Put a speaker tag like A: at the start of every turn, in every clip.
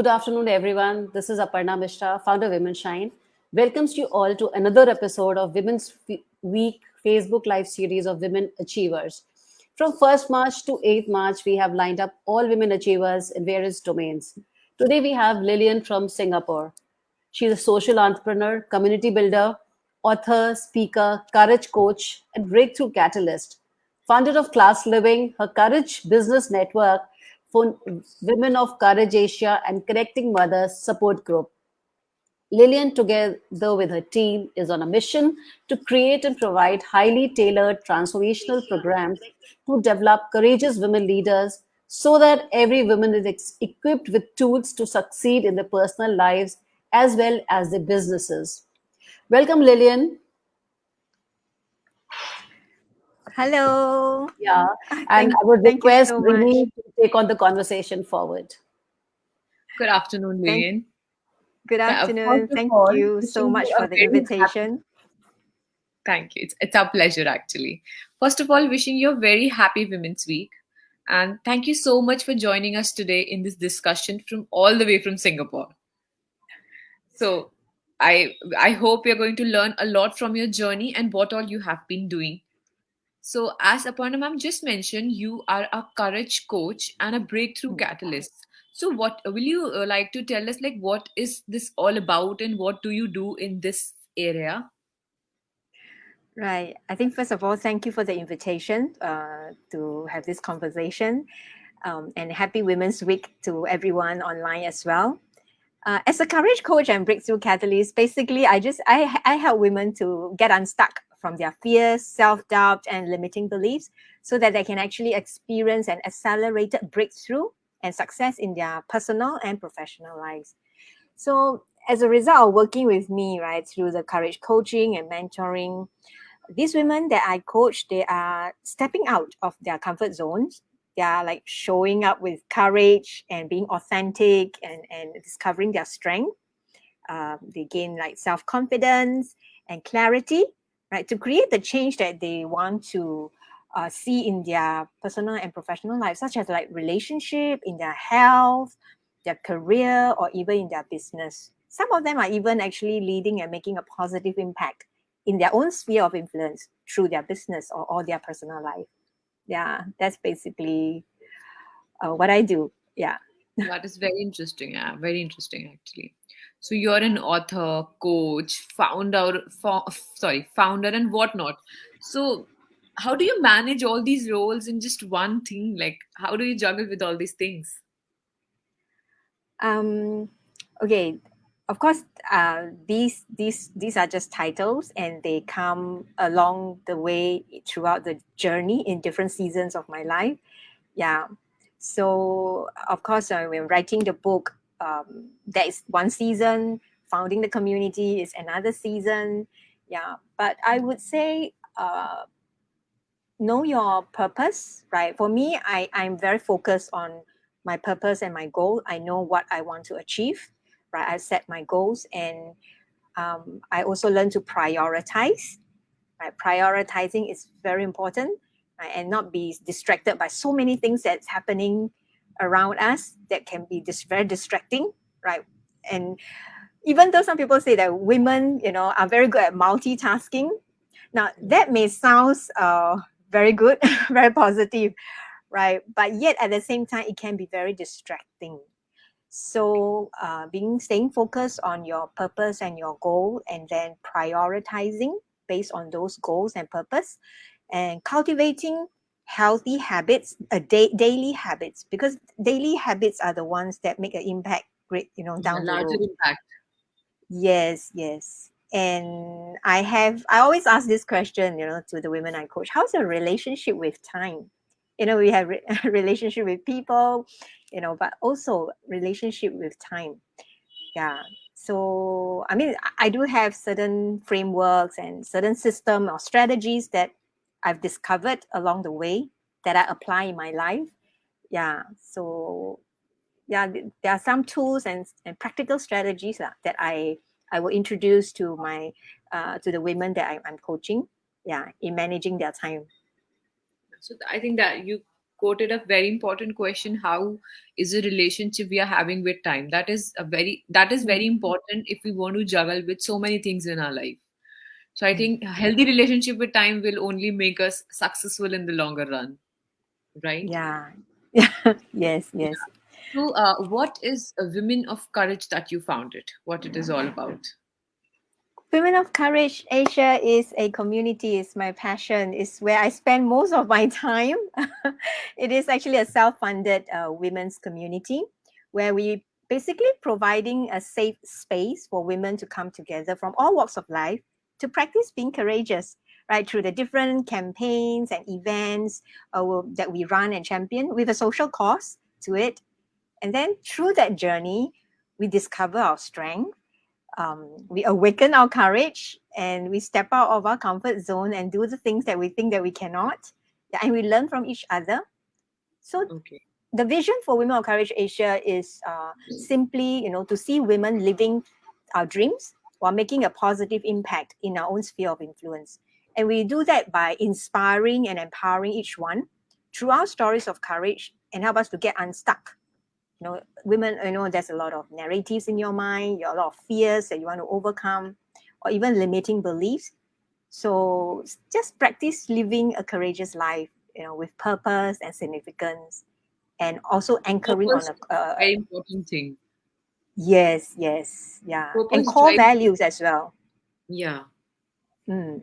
A: Good afternoon, everyone. This is Aparna Mishra, founder of Women Shine. Welcomes you all to another episode of Week Facebook Live series of Women Achievers. From 1st March to 8th March, we have lined up all women achievers in various domains. Today, we have Lilian from Singapore. She's a social entrepreneur, community builder, author, speaker, courage coach, and breakthrough catalyst. Founder of Class Living, her Courage Business Network for Women of Courage Asia and Connecting Mothers support group. Lilian, together with her team, is on a mission to create and provide highly tailored transformational programs to develop courageous women leaders so that every woman is equipped with tools to succeed in their personal lives as well as their businesses. Welcome, Lilian.
B: Hello.
A: Yeah, and I would
B: Thank you
A: request
B: so much.
A: Rini to take on the conversation forward.
C: Good afternoon,
B: Thank,
C: Lilian.
B: good
C: First
B: afternoon.
C: of
B: Thank
C: all,
B: you so
C: wishing
B: much
C: you
B: for
C: a
B: the
C: very happy.
B: invitation.
C: Thank you. It's our pleasure, actually. First of all, wishing you a very happy Women's Week. And thank you so much for joining us today in this discussion from all the way from Singapore. So I hope you're going to learn a lot from your journey and what all you have been doing. So, as Aparna ma'am just mentioned, you are a courage coach and a breakthrough catalyst. So, what will you like to tell us? Like, what is this all about, and what do you do in this area?
B: Right. I think, first of all, thank you for the invitation to have this conversation. And happy Women's Week to everyone online as well. As a courage coach and breakthrough catalyst, basically, I help women to get unstuck from their fears, self-doubt, and limiting beliefs so that they can actually experience an accelerated breakthrough and success in their personal and professional lives. So as a result of working with me, right, through the courage coaching and mentoring, these women that I coach, they are stepping out of their comfort zones. They are like showing up with courage and being authentic and discovering their strength. They gain like self-confidence and clarity, right, to create the change that they want to see in their personal and professional life, such as like relationship, in their health, their career, or even in their business. Some of them are even actually leading and making a positive impact in their own sphere of influence through their business or their personal life. Yeah, that's basically what I do. Yeah.
C: That is very interesting. Yeah, very interesting actually. So you're an author, coach, founder, and whatnot. So how do you manage all these roles in just one thing? Like, how do you juggle with all these things?
B: Okay. Of course, these are just titles, and they come along the way throughout the journey in different seasons of my life. Yeah. So of course, when writing the book, that is one season. Founding the community is another season. Yeah. But I would say, know your purpose, right? For me, I'm very focused on my purpose and my goal. I know what I want to achieve, right? I set my goals, and I also learn to prioritize, right? Prioritizing is very important, right? And not be distracted by so many things that's happening around us that can be very distracting, right? And even though some people say that women, are very good at multitasking, now that may sound very good, very positive, right? But yet at the same time, it can be very distracting. So staying focused on your purpose and your goal, and then prioritizing based on those goals and purpose, and cultivating healthy habits, daily habits, because daily habits are the ones that make an impact,
C: A
B: down the
C: larger
B: road.
C: impact.
B: Yes. And I always ask this question, to the women I coach: how's your relationship with time? We have relationship with people, but also relationship with time. Yeah. So, I mean, I do have certain frameworks and certain system or strategies that I've discovered along the way that I apply in my life. Yeah. So, yeah, there are some tools and practical strategies that I will introduce to my to the women that I'm coaching. Yeah, in managing their time.
C: So I think that you quoted a very important question: how is the relationship we are having with time? That is very important if we want to juggle with so many things in our life. So I think a healthy relationship with time will only make us successful in the longer run, right?
B: Yeah. Yeah. Yes. Yes.
C: So, what is a Women of Courage that you founded? What it is all about?
B: Women of Courage Asia is a community, is my passion, is where I spend most of my time. It is actually a self-funded women's community where we basically providing a safe space for women to come together from all walks of life to practice being courageous, right? Through the different campaigns and events that we run and champion with a social cause to it. And then through that journey, we discover our strength, we awaken our courage, and we step out of our comfort zone and do the things that we think that we cannot. Yeah, and we learn from each other. So
C: Okay.
B: the vision for Women of Courage Asia is simply, to see women living our dreams while making a positive impact in our own sphere of influence. And we do that by inspiring and empowering each one through our stories of courage and help us to get unstuck. Women, there's a lot of narratives in your mind, a lot of fears that you want to overcome, or even limiting beliefs. So just practice living a courageous life, with purpose and significance, and also anchoring on
C: Purpose
B: a
C: is a very important thing.
B: yes, yes, yeah, and
C: Purpose
B: core
C: drives.
B: values as well.
C: Yeah,
B: Mm.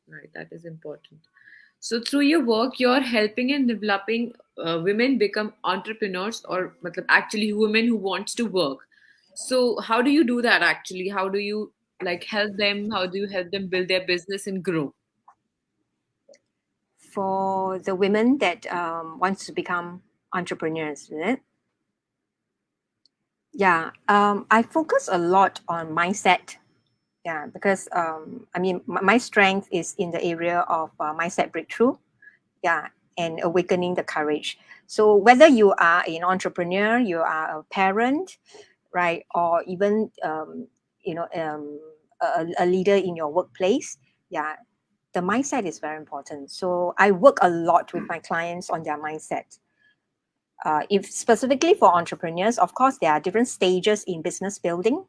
C: right. That is important. So, through your work, you're helping and developing women become entrepreneurs, or actually women who wants to work. So, how do you do that actually? How do you help them? How do you help them build their business and grow?
B: For the women that wants to become entrepreneurs, is it? Yeah, I focus a lot on mindset. Yeah, because my strength is in the area of mindset breakthrough. Yeah, and awakening the courage. So whether you are an entrepreneur, you are a parent, right, or even a leader in your workplace, yeah, the mindset is very important. So I work a lot with my clients on their mindset. If specifically for entrepreneurs, of course, there are different stages in business building.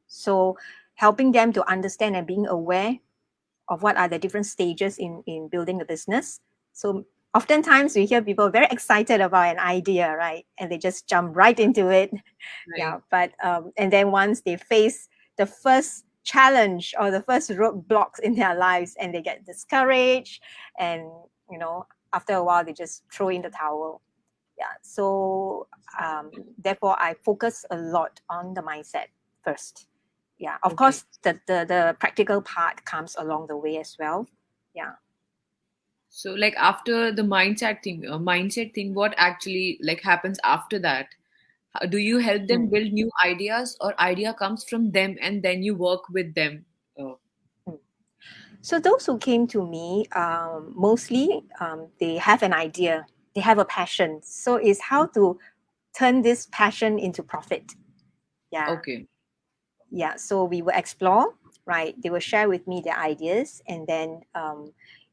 B: So helping them to understand and being aware of what are the different stages in building a business. So oftentimes we hear people very excited about an idea, right? And they just jump right into it.
C: Right.
B: Yeah. But and then once they face the first challenge or the first roadblocks in their lives, and they get discouraged, and after a while they just throw in the towel. Yeah. So therefore I focus a lot on the mindset first. Yeah, of
C: Okay.
B: course the practical part comes along the way as well. Yeah.
C: So, after the mindset thing, what actually happens after that? Do you help them
B: Mm,
C: build new ideas, or idea comes from them and then you work with them? Oh,
B: mm. So those who came to me, mostly they have an idea, they have a passion, so it's how to turn this passion into profit. Yeah.
C: okay.
B: Yeah, so we will explore, right? They will share with me their ideas, and then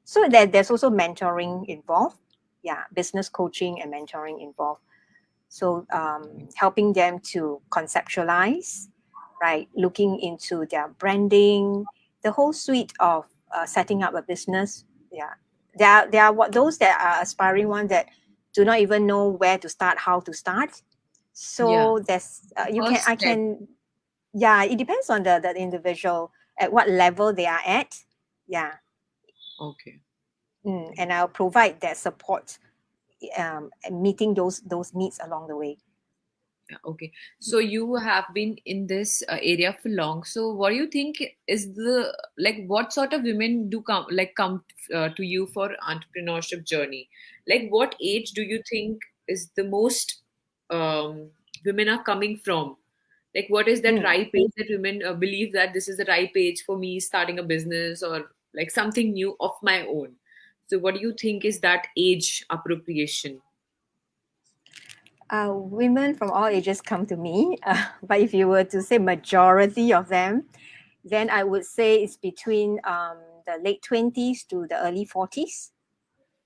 B: so there's also mentoring involved. Yeah, business coaching and mentoring involved. So helping them to conceptualize, right? Looking into their branding, the whole suite of setting up a business. Yeah, there are those that are aspiring one that do not even know where to start, how to start.
C: Yeah.
B: So there's
C: The
B: you can
C: first
B: I
C: step.
B: can yeah, it depends on the individual at what level they are at. Yeah.
C: Okay.
B: And I'll provide that support, and meeting those needs along the way.
C: Yeah, okay. So you have been in this area for long. So what do you think is what sort of women do come to you for entrepreneurship journey? What age do you think is the most um, women are coming from? What is that
B: Mm.
C: ripe age that women believe that this is the ripe age for me starting a business, or something new of my own? So what do you think is that age appropriation?
B: Women from all ages come to me, but if you were to say majority of them, then I would say it's between the late 20s to the early 40s.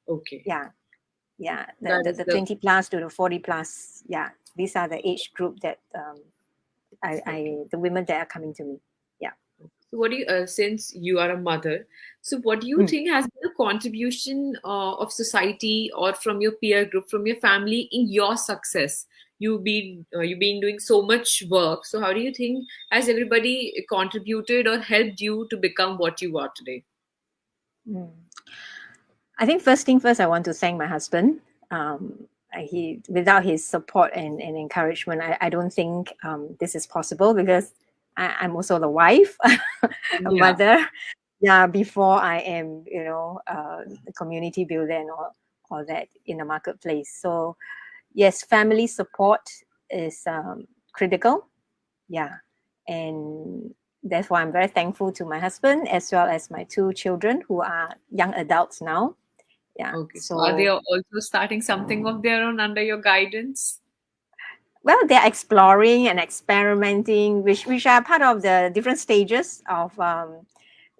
C: Okay.
B: Yeah. Yeah,
C: That is
B: the
C: the
B: 20 plus to the 40 plus. Yeah, these are the age group that
C: okay.
B: the women that are coming to me. Yeah.
C: So, what do you, since you are a mother, so what do you
B: Mm.
C: think has been the contribution of society or from your peer group, from your family in your success? You've been doing so much work. So, how do you think has everybody contributed or helped you to become what you are today?
B: Mm. I think first thing first, I want to thank my husband. He without his support and encouragement, I don't think this is possible because I'm also the wife, a
C: Yeah.
B: mother. Yeah, before I am, a community builder and all that in the marketplace. So yes, family support is critical. Yeah, and that's why I'm very thankful to my husband as well as my two children who are young adults now. Yeah,
C: Okay. So, are they
B: so
C: also starting something of their own under your guidance?
B: well, they're exploring and experimenting, which are part of the different stages of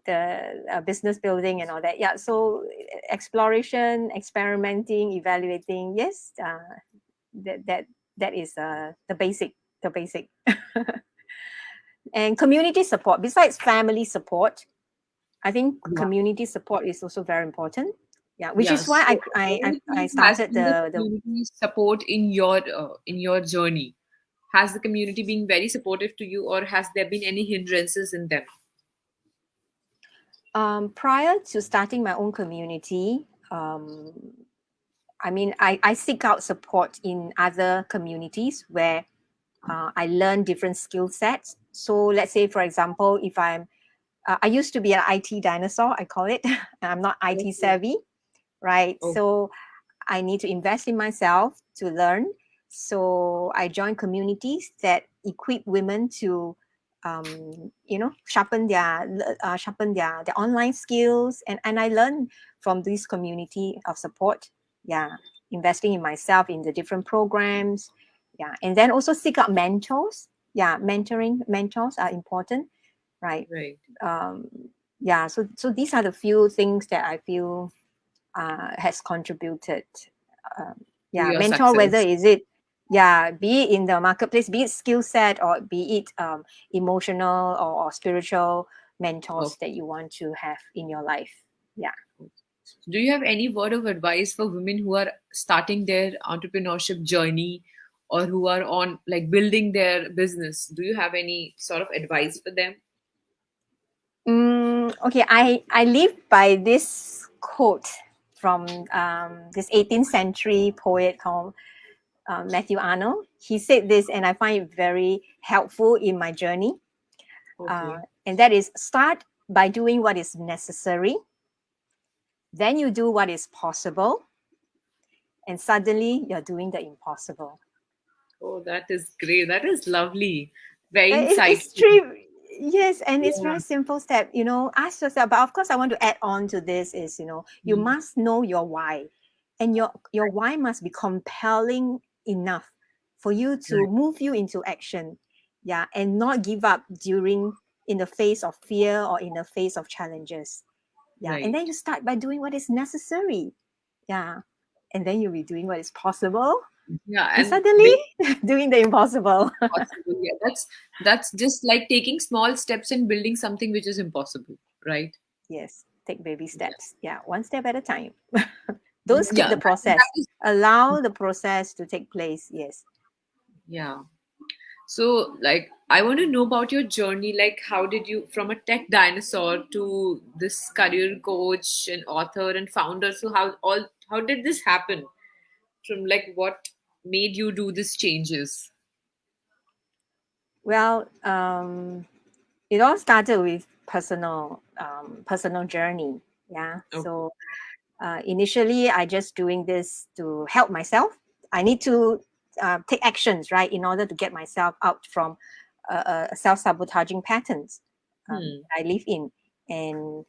B: the business building and all that. Yeah, so exploration, experimenting, evaluating. Yes, that that that is the basic, the basic. And community support. Besides family support, I think
C: Yeah.
B: community support is also very important. Yeah, which
C: Yeah.
B: is why
C: So, what do you
B: I
C: think has
B: started
C: been the
B: the
C: community support in your journey? Has the community been very supportive to you, or has there been any hindrances in them?
B: prior to starting my own community. I mean, I seek out support in other communities where I learn different skill sets. So let's say, for example, if I used to be an IT dinosaur, I call it. I'm not IT
C: Okay.
B: savvy, right?
C: Oh,
B: So I need to invest in myself to learn. So I join communities that equip women to, sharpen their online skills, and I learn from this community of support. Yeah, investing in myself in the different programs. Yeah, and then also seek out mentors. Yeah, mentoring mentors are important, right?
C: right.
B: Um, yeah, so these are the few things that I feel has contributed. Um,
C: To
B: yeah,
C: your
B: mentor, whether
C: success.
B: is it, yeah, be it in the marketplace, be it skill set, or be it emotional or spiritual
C: Oh,
B: mentors that you want to have in your life. Yeah.
C: do you have any word of advice for women who are starting their entrepreneurship journey or who are on like building their business? Do you have any sort of advice for them?
B: Okay, I live by this quote from this 18th century poet called Matthew Arnold. He said this, and I find it very helpful in my journey.
C: Okay.
B: And that is start by doing what is necessary, then you do what is possible, and suddenly you're doing the impossible.
C: Oh, that is great. That is lovely. Very
B: It's
C: insightful.
B: true. Yes, and it's
C: Yeah.
B: very simple step. Ask yourself. But of course, I want to add on to this is, you
C: Mm.
B: must know your why, and your why must be compelling enough for you to
C: Right.
B: move you into action. Yeah, and not give up during in the face of fear or in the face of challenges. Yeah, and
C: Right.
B: then you start by doing what is necessary. Yeah, and then you'll be doing what is possible,
C: Yeah,
B: and
C: and
B: suddenly doing the impossible.
C: possible. Yeah, that's just like taking small steps and building something which is impossible, right?
B: Yes, take baby steps. Yeah, one step at a time.
C: Yeah,
B: Don't skip the
C: that
B: process.
C: is
B: Allow the process to take place. Yes.
C: yeah. So, like, I want to know about your journey. Like, how did you, from a tech dinosaur to this career coach and author and founder? So, how did this happen? From like, what made you do these changes?
B: Well, it all started with personal journey. Yeah.
C: Okay.
B: So initially, I just doing this to help myself. I need to take actions, right, in order to get myself out from self-sabotaging patterns
C: Hmm.
B: I live in. And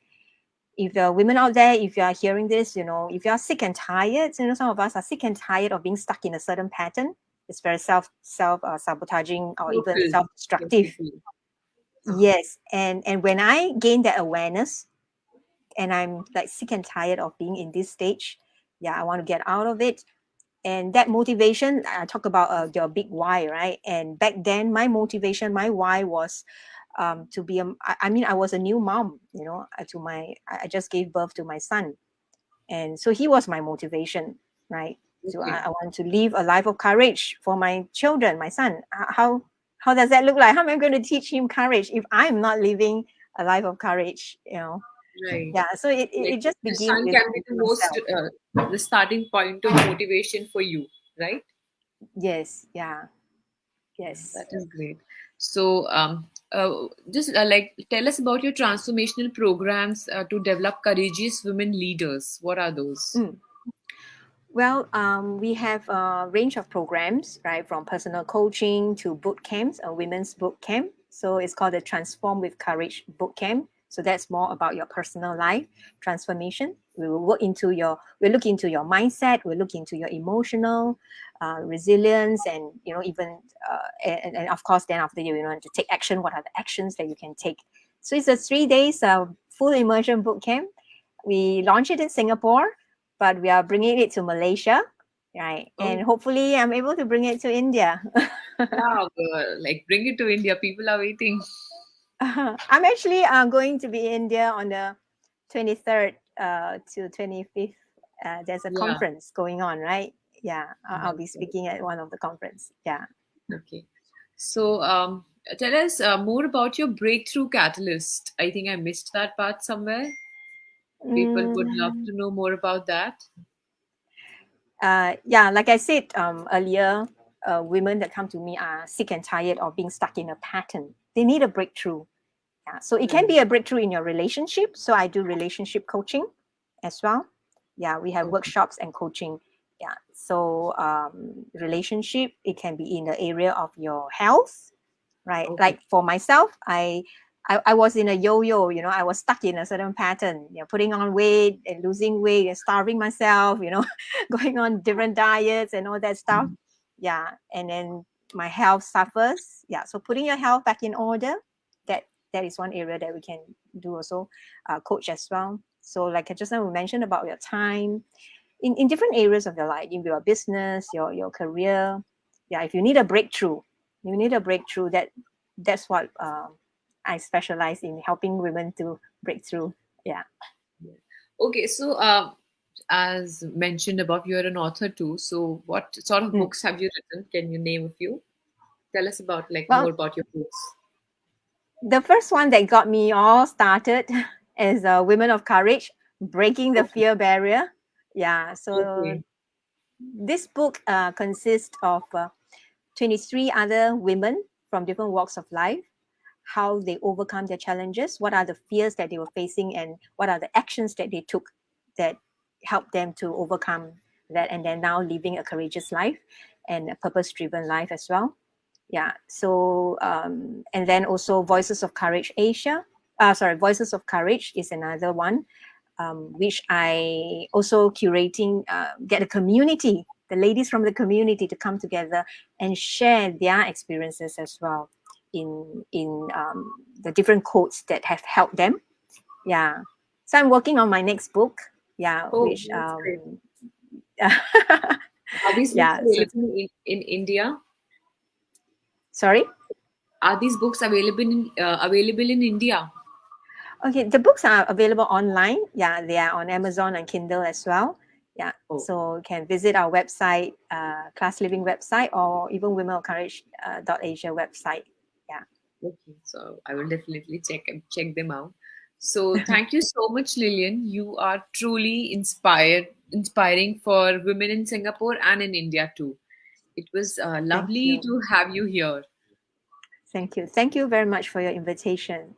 B: if there are women out there, if you are hearing this, if you are sick and tired, some of us are sick and tired of being stuck in a certain pattern. It's very self sabotaging or even
C: Focus.
B: self-destructive.
C: Definitely.
B: Yes, and when I gain that awareness, and I'm like sick and tired of being in this stage, Yeah, I want to get out of it. And that motivation, I talk about your big why, right? And back then, my motivation, my why was to be I was a new mom, I just gave birth to my son. And so he was my motivation, right? So
C: Okay.
B: I want to live a life of courage for my children, my son. How does that look like? How am I going to teach him courage if I'm not living a life of courage?
C: Right.
B: Yeah. So it
C: Like
B: just
C: the
B: begins
C: sun
B: with
C: can be the most
B: myself.
C: the starting point of motivation for you, right?
B: Yes. Yeah.
C: Yeah,
B: Yes.
C: that is great. So, just like tell us about your transformational programs to develop courageous women leaders. What are those?
B: Mm. Well, we have a range of programs, right, from personal coaching to boot camps, a women's boot camp. So it's called the Transform with Courage boot camp. So that's more about your personal life transformation. We will look into your mindset. We'll look into your emotional resilience, and even and of course, then after to take action, what are the actions that you can take? So it's a 3 days full immersion boot camp. We launched it in Singapore, but we are bringing it to Malaysia, right?
C: Oh,
B: And hopefully, I'm able to bring it to India.
C: wow! Like bring it to India. People are waiting.
B: I'm actually going to be in India on the 23rd to 25th. There's a
C: Yeah.
B: conference going on, right? Yeah, I'll be
C: That's right.
B: speaking at one of the conference. Yeah.
C: Okay. So, tell us more about your breakthrough catalyst. I think I missed that part somewhere. People would love
B: Mm,
C: to know more about that.
B: yeah, like I said earlier, women that come to me are sick and tired of being stuck in a pattern. They need a breakthrough. Yeah. So it can
C: Right.
B: be a breakthrough in your relationship. So I do relationship coaching as well. Yeah, we have
C: Okay.
B: workshops and coaching. Yeah. So relationship, it can be in the area of your health, right?
C: Okay.
B: Like for myself, I was in a yo-yo, I was stuck in a certain pattern, putting on weight and losing weight and starving myself, going on different diets and all that stuff. Yeah. And then my health suffers. Yeah. So putting your health back in order, that that is one area that we can do also, coach as well. So like I just now we mentioned about your time in different areas of your life, in your business, your career. Yeah, if you need a breakthrough, that's what I specialize in, helping women to break through. Yeah.
C: Yeah. Okay. So, as mentioned above, you're an author too. So, what sort of
B: Mm.
C: books have you written? Can you name a few? Tell us about like more
B: Well,
C: about your books.
B: the first one that got me all started is Women of Courage, Breaking the
C: Okay.
B: Fear Barrier. Yeah. So
C: Okay.
B: this book consists of 23 other women from different walks of life, how they overcome their challenges, what are the fears that they were facing, and what are the actions that they took that helped them to overcome that, and then now living a courageous life and a purpose-driven life as well. Yeah. So and then also Voices of Courage Asia. Voices of Courage is another one, which I also curating, get a community, the ladies from the community to come together and share their experiences as well in the different codes that have helped them. Yeah. So I'm working on my next book. Yeah,
C: Oh,
B: which
C: that's great. Are these books
B: yeah. So
C: available in India?
B: sorry.
C: Are these books available in India?
B: Okay, the books are available online. Yeah, they are on Amazon and Kindle as well. Yeah,
C: Oh,
B: so you can visit our website, Class Living website, or even Women of Courage .asia website. Yeah.
C: okay. So I will definitely check them out. So thank you so much, Lilian. You are truly inspiring for women in Singapore and in India too. It was
B: Thank
C: lovely
B: you.
C: to have you here.
B: Thank you. Thank you very much for your invitation.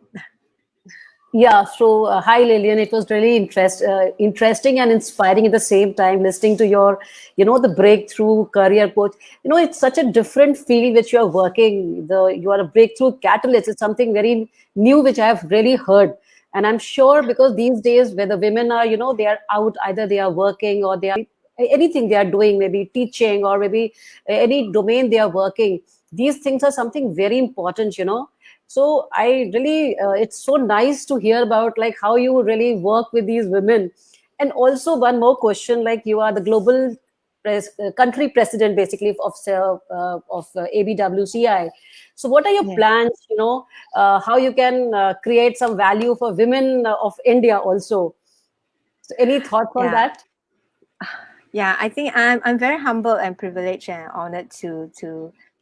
A: Yeah, so hi Lilian. It was really interesting and inspiring at the same time listening to your, the breakthrough career coach. It's such a different field which you are working. You are a breakthrough catalyst. It's something very new which I have really heard. And I'm sure because these days where the women are, they are out, either they are working or they are anything they are doing, maybe teaching or maybe any domain they are working. These things are something very important. So I really it's so nice to hear about like how you really work with these women, And also one more question, like you are the global country president basically of ABWCI. So what are your
B: Yeah.
A: plans, how you can create some value for women of India also? So any thoughts on
B: Yeah.
A: that?
B: Yeah, I think I'm very humble and privileged and honored to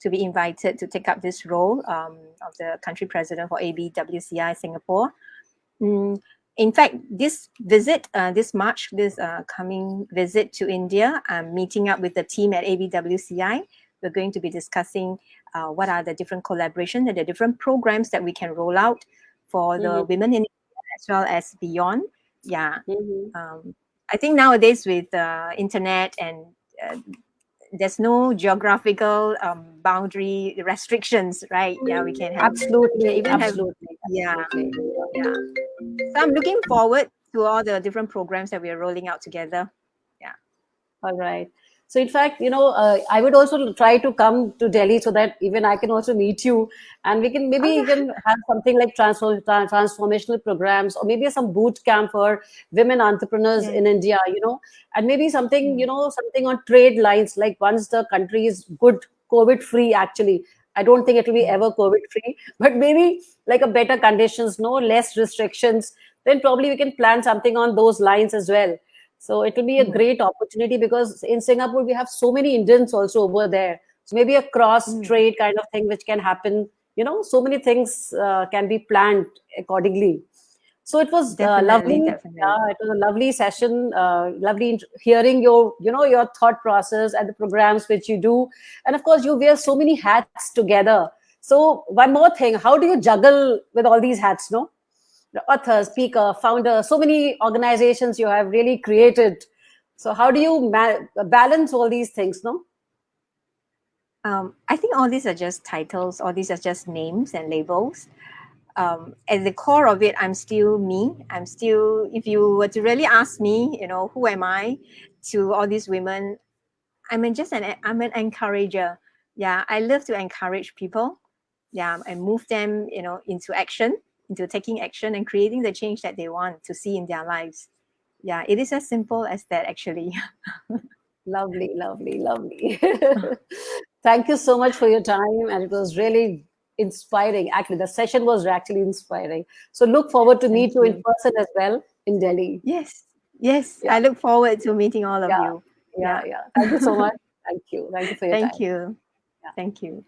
B: be invited to take up this role of the country president for ABWCI Singapore. In fact, this visit, this March, this coming visit to India, I'm meeting up with the team at ABWCI. We're going to be discussing what are the different collaborations and the different programs that we can roll out for the women in India as well as beyond. Yeah. I think nowadays with internet and there's no geographical boundary restrictions, right? Yeah, we can have
A: Absolutely,
B: even have
A: absolutely,
B: yeah,
A: absolutely.
B: yeah. So I'm looking forward to all the different programs that we are rolling out together. Yeah.
A: All right. So, in fact, I would also try to come to Delhi so that even I can also meet you, and we can maybe even have something like transformational programs, or maybe some boot camp for women entrepreneurs
B: Yeah.
A: in India. And maybe something, something on trade lines. Like once the country is good, COVID free. Actually, I don't think it will be ever COVID free, but maybe like a better conditions, no less restrictions. Then probably we can plan something on those lines as well. So it will be a great opportunity because in Singapore we have so many Indians also over there. So maybe a cross trade kind of thing which can happen. So many things can be planned accordingly. So it was lovely.
B: Definitely.
A: Yeah, it was a lovely session. Lovely hearing your thought process and the programs which you do, and of course you wear so many hats together. So one more thing, how do you juggle with all these hats? No, the author, speaker, founder, so many organizations you have really created. So how do you balance all these things? No.
B: I think all these are just titles, all these are just names and labels. At the core of it, I'm still me. I'm still, if you were to really ask me, who am I to all these women? I'm an encourager. Yeah, I love to encourage people. Yeah, and move them, into action, into taking action and creating the change that they want to see in their lives. Yeah, it is as simple as that, actually.
A: Lovely, lovely, lovely. Thank you so much for your time, and it was really inspiring. Actually, the session was actually inspiring. So look forward to meet
B: Thank
A: you in
B: you.
A: person as well in Delhi.
B: Yes,
A: Yeah,
B: I look forward to meeting all of
A: yeah,
B: you.
A: yeah,
B: Yeah.
A: yeah. Thank you so much. Thank you for your
B: Thank
A: time.
B: you.
A: Yeah.
B: Thank you.